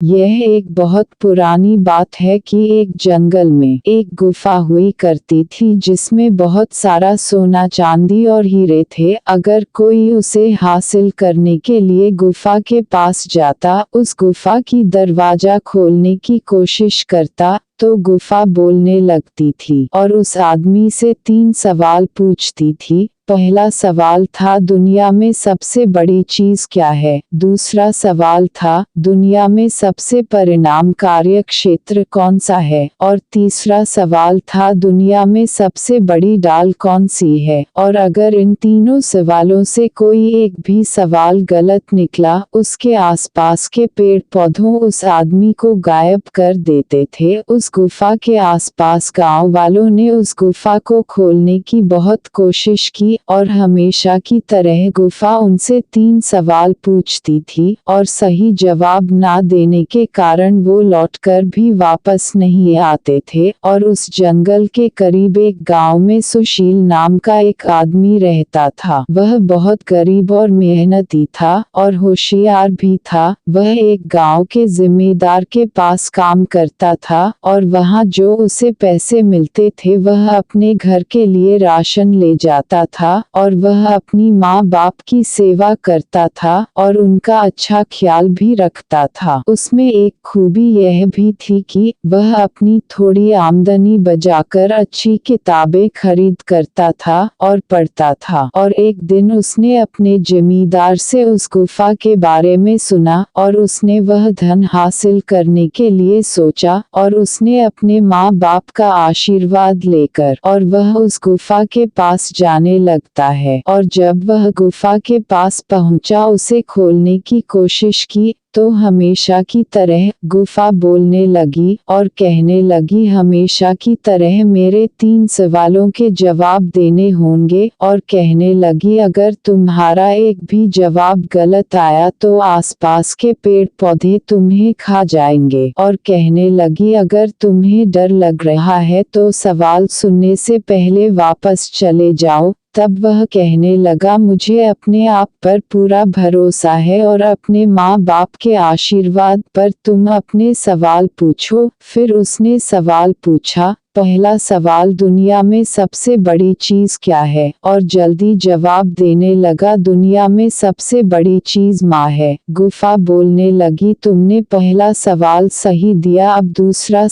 यह एक बहुत पुरानी बात है कि एक जंगल में एक गुफा हुई करती थी जिसमें बहुत सारा सोना चांदी और हीरे थे। अगर कोई उसे हासिल करने के लिए गुफा के पास जाता, उस गुफा की दरवाजा खोलने की कोशिश करता, तो गुफा बोलने लगती थी और उस आदमी से 3 सवाल पूछती थी। पहला सवाल था, दुनिया में सबसे बड़ी चीज क्या है? दूसरा सवाल था, दुनिया में सबसे परिणामकारक क्षेत्र कौन सा है? और तीसरा सवाल था, दुनिया में सबसे बड़ी डाल कौन सी है? और अगर इन तीनों सवालों से कोई एक भी सवाल गलत निकला, उसके आसपास के पेड़ पौधों उस आदमी को गायब कर देते थे। उस गुफा के आसपास गांव वालों ने उस गुफा को खोलने की बहुत कोशिश की और हमेशा की तरह गुफा उनसे 3 सवाल पूछती थी और सही जवाब ना देने के कारण वो लौटकर भी वापस नहीं आते थे। और उस जंगल के करीब एक गांव में सुशील नाम का एक आदमी रहता था। वह बहुत गरीब और मेहनती था और होशियार भी था। वह एक गांव के जिम्मेदार के पास काम करता था और वहां जो उसे पैसे मिलते थे वह अपने घर के लिए राशन ले जाता था और वह अपनी माँ बाप की सेवा करता था और उनका अच्छा ख्याल भी रखता था। उसमें एक खूबी यह भी थी कि वह अपनी थोड़ी आमदनी बचाकर अच्छी किताबें खरीद करता था और पढ़ता था। और एक दिन उसने अपने जमींदार से उस गुफा के बारे में सुना और उसने वह धन हासिल करने के लिए सोचा और उसने अपने माँ बाप का आशीर्वाद लेकर और वह उस गुफा के पास जाने लगता है। और जब वह गुफा के पास पहुंचा, उसे खोलने की कोशिश की तो हमेशा की तरह गुफा बोलने लगी और कहने लगी, हमेशा की तरह मेरे 3 सवालों के जवाब देने होंगे। और कहने लगी, अगर तुम्हारा एक भी जवाब गलत आया तो आसपास के पेड़ पौधे तुम्हें खा जाएंगे। और कहने लगी, अगर तुम्हें डर लग रहा है तो सवाल सुनने से पहले वापस चले जाओ। तब वह कहने लगा, मुझे अपने आप पर पूरा भरोसा है और अपने माँ बाप के आशीर्वाद पर तुम अपने सवाल पूछो। फिर उसने सवाल पूछा, पहला सवाल, दुनिया में सबसे बड़ी चीज क्या है? और जल्दी जवाब देने लगा, दुनिया में सबसे बड़ी चीज माँ है। गुफा बोलने लगी, तुमने पहला सवाल सही दिया, अब दूसरा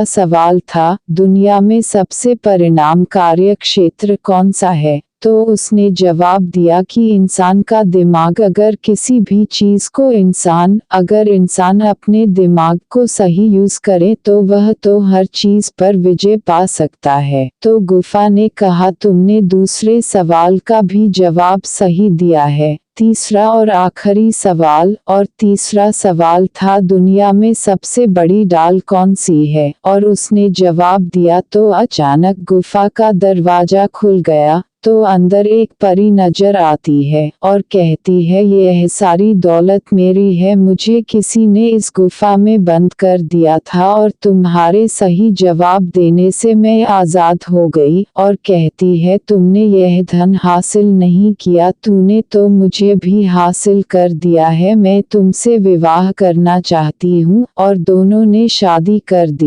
सवाल था, दुनिया में सबसे परिणामकारक क्षेत्र कौन सा है? तो उसने जवाब दिया कि इंसान का दिमाग। अगर किसी भी चीज को अगर इंसान अपने दिमाग को सही यूज करे तो वह तो हर चीज पर विजय पा सकता है। तो गुफा ने कहा, तुमने दूसरे सवाल का भी जवाब सही दिया है। तीसरा और आखिरी सवाल, और तीसरा सवाल था, दुनिया में सबसे बड़ी डाल कौन सी है? और उसने जवाब दिया तो अचानक गुफा का दरवाजा खुल गया तो अंदर एक परी नजर आती है और कहती है, यह सारी दौलत मेरी है, मुझे किसी ने इस गुफा में बंद कर दिया था और तुम्हारे सही जवाब देने से मैं आज़ाद हो गई। और कहती है, तुमने यह धन हासिल नहीं किया, तूने तो मुझे भी हासिल कर दिया है, मैं तुमसे विवाह करना चाहती हूँ। और दोनों ने शादी कर दी।